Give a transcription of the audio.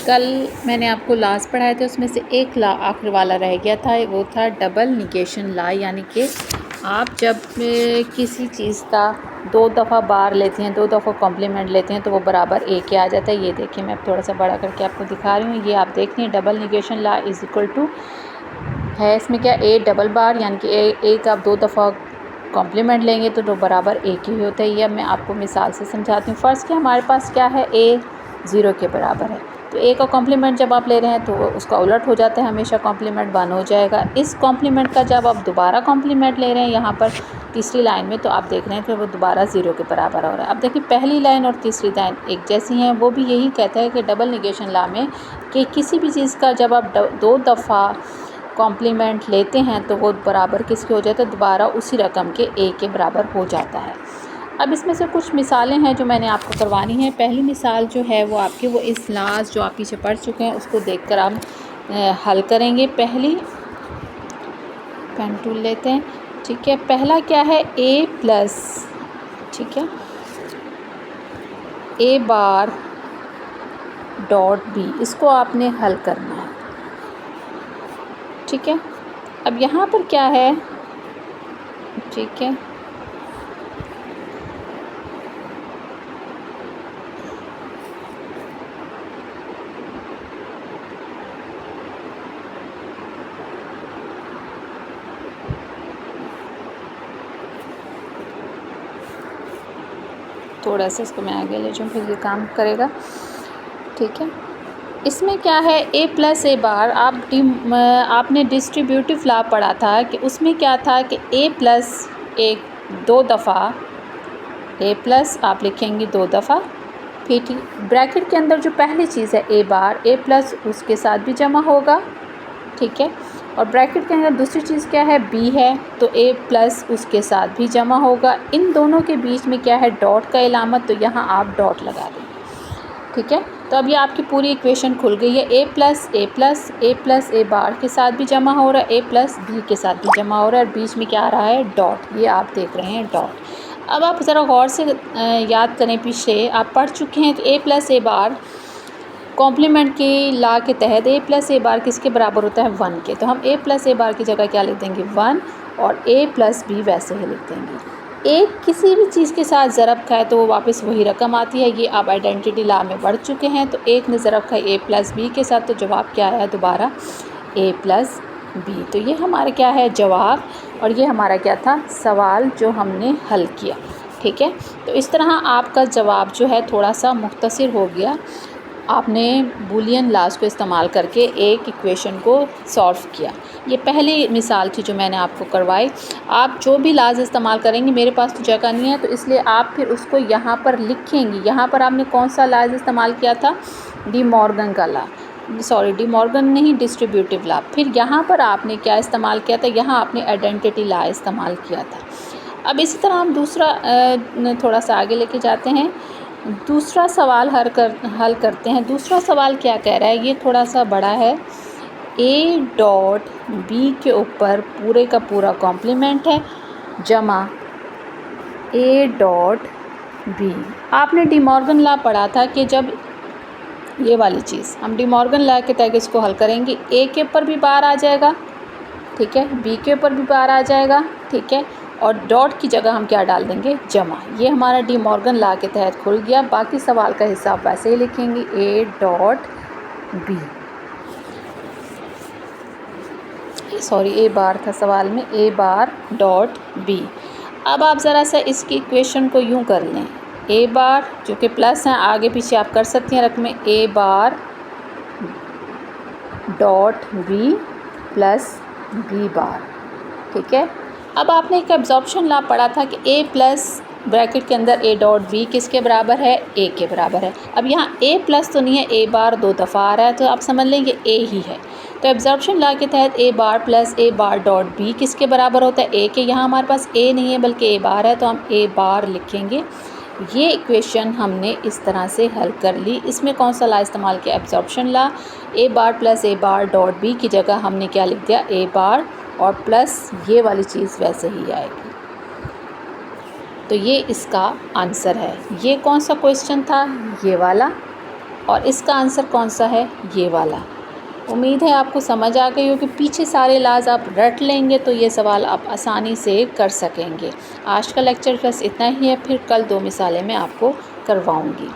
कल मैंने आपको लास्ट पढ़ाए थे, उसमें से एक ला आखिर वाला रह गया था, वो था डबल निगेशन ला। यानी कि आप जब किसी चीज़ का दो दफ़ा बार लेते हैं, दो दफ़ा कॉम्प्लीमेंट लेते हैं तो वो बराबर ए के आ जाता है। ये देखिए, मैं थोड़ा सा बड़ा करके आपको दिखा रही हूँ। ये आप देख रही हैं, double negation law is equal to है इसमें क्या, ए डबल बार, यानी कि ए का आप दो दफ़ा कॉम्प्लीमेंट लेंगे तो बराबर ए के ही होता है। ये अब मैं आपको मिसाल से समझाती हूँ। फ़र्ज़ कि हमारे पास क्या है, ए 0 के बराबर है, तो ए का कॉम्प्लीमेंट जब आप ले रहे हैं तो उसका उलट हो जाता है, हमेशा कॉम्प्लीमेंट 1 हो जाएगा। इस कॉम्प्लीमेंट का जब आप दोबारा कॉम्प्लीमेंट ले रहे हैं यहाँ पर तीसरी लाइन में, तो आप देख रहे हैं कि वो दोबारा 0 के बराबर हो रहा है। अब देखिए, पहली लाइन और तीसरी लाइन एक जैसी हैं। वो भी यही कहता है कि डबल निगेशन ला में कि किसी भी चीज़ का जब आप दो दफ़ा कॉम्प्लीमेंट लेते हैं तो वो बराबर किसके हो जाता है, दोबारा उसी रकम के ए के बराबर हो जाता है। अब इसमें से कुछ मिसालें हैं जो मैंने आपको करवानी है। पहली मिसाल जो है वो आपकी वो इस लाज जो आप पीछे पढ़ चुके हैं उसको देखकर आप हल करेंगे। पहली पेन टूल लेते हैं, ठीक है। पहला क्या है, ए प्लस, ठीक है, ए बार डॉट बी, इसको आपने हल करना है, ठीक है। अब यहाँ पर क्या है, ठीक है, थोड़ा सा इसको मैं आगे ले जाऊँ फिर ये काम करेगा, ठीक है। इसमें क्या है, ए प्लस ए बार, आपने डिस्ट्रीब्यूटिव लॉ पढ़ा था कि उसमें क्या था कि ए प्लस एक दो दफ़ा, ए प्लस आप लिखेंगे दो दफ़ा, फिर ब्रैकेट के अंदर जो पहली चीज़ है ए बार, ए प्लस उसके साथ भी जमा होगा, ठीक है। और ब्रैकेट के अंदर दूसरी चीज़ क्या है, बी है, तो ए प्लस उसके साथ भी जमा होगा। इन दोनों के बीच में क्या है, डॉट का इलामत, तो यहाँ आप डॉट लगा देंगे, ठीक है। तो अब ये आपकी पूरी इक्वेशन खुल गई है। ए प्लस ए बार के साथ भी जमा हो रहा है, ए प्लस बी के साथ भी जमा हो रहा है, और बीच में क्या आ रहा है, डॉट। ये आप देख रहे हैं डॉट। अब आप ज़रा गौर से याद करें, पीछे आप पढ़ चुके हैं कि ए प्लस ए बार कॉम्प्लीमेंट की लॉ के तहत ए प्लस ए बार किसके बराबर होता है, 1 के। तो हम ए प्लस ए बार की जगह क्या लिख देंगे, 1, और ए प्लस बी वैसे ही लिख देंगे। एक किसी भी चीज़ के साथ ज़रब खाए तो वो वापस वही रकम आती है। ये आप आइडेंटिटी लॉ में पढ़ चुके हैं। तो एक ने ज़रब खाई ए प्लस बी के साथ, तो जवाब क्या आया, दोबारा ए प्लस बी। तो ये हमारा क्या है, जवाब, और ये हमारा क्या था, सवाल जो हमने हल किया, ठीक है। तो इस तरह आपका जवाब जो है थोड़ा सा मुख्तसर हो गया। आपने बूलियन लॉज को इस्तेमाल करके एक इक्वेशन को सॉल्व किया। ये पहली मिसाल थी जो मैंने आपको करवाई। आप जो भी लॉज इस्तेमाल करेंगे, मेरे पास तो जगह नहीं है तो इसलिए आप फिर उसको यहाँ पर लिखेंगी। यहाँ पर आपने कौन सा लॉज इस्तेमाल किया था, डी मॉर्गन का लॉ, सॉरी डी मॉर्गन नहीं, डिस्ट्रीब्यूटिव लॉ। फिर यहाँ पर आपने क्या इस्तेमाल किया था, यहाँ आपने आइडेंटिटी लॉ इस्तेमाल किया था। अब इसी तरह हम दूसरा थोड़ा सा आगे लेके जाते हैं, दूसरा सवाल हल करते हैं। दूसरा सवाल क्या कह रहा है, ये थोड़ा सा बड़ा है। ए डॉट बी के ऊपर पूरे का पूरा कॉम्प्लीमेंट है, जमा ए डॉट बी। आपने डी मॉर्गन लॉ पढ़ा था कि जब ये वाली चीज़ हम डी मॉर्गन लॉ के तहत इसको हल करेंगे, ए के ऊपर भी बार आ जाएगा, ठीक है, बी के ऊपर भी बार आ जाएगा, ठीक है, और डॉट की जगह हम क्या डाल देंगे, जमा। ये हमारा डी मॉर्गन लॉ के तहत खुल गया। बाकी सवाल का हिसाब वैसे ही लिखेंगे, ए डॉट बी, सॉरी ए बार था सवाल में, ए बार डॉट बी। अब आप ज़रा सा इसकी इक्वेशन को यूँ कर लें, ए बार जो कि प्लस हैं, आगे पीछे आप कर सकती हैं रकमें, a bar dot b plus b bar, ठीक है। अब आपने एक एब्जॉर्प्शन लॉ पढ़ा था कि ए प्लस ब्रैकेट के अंदर ए डॉट बी किसके बराबर है, ए के बराबर है। अब यहाँ ए प्लस तो नहीं है, ए बार दो दफ़ा आ रहा है, तो आप समझ लेंगे ए ही है। तो एब्जॉर्प्शन लॉ के तहत ए बार प्लस ए बार डॉट बी किसके बराबर होता है, ए के। यहाँ हमारे पास ए नहीं है बल्कि ए बार है, तो हम ए बार लिखेंगे। ये इक्वेशन हमने इस तरह से हल कर ली। इसमें कौन सा लॉ इस्तेमाल किया, एब्जॉर्प्शन लॉ। ए बार प्लस ए बार डॉट बी की जगह हमने क्या लिख दिया, ए बार, और प्लस ये वाली चीज़ वैसे ही आएगी। तो ये इसका आंसर है। ये कौन सा क्वेश्चन था, ये वाला, और इसका आंसर कौन सा है, ये वाला। उम्मीद है आपको समझ आ गई होगी। पीछे सारे लाज आप रट लेंगे तो ये सवाल आप आसानी से कर सकेंगे। आज का लेक्चर बस इतना ही है, फिर कल 2 मिसालें मैं आपको करवाऊँगी।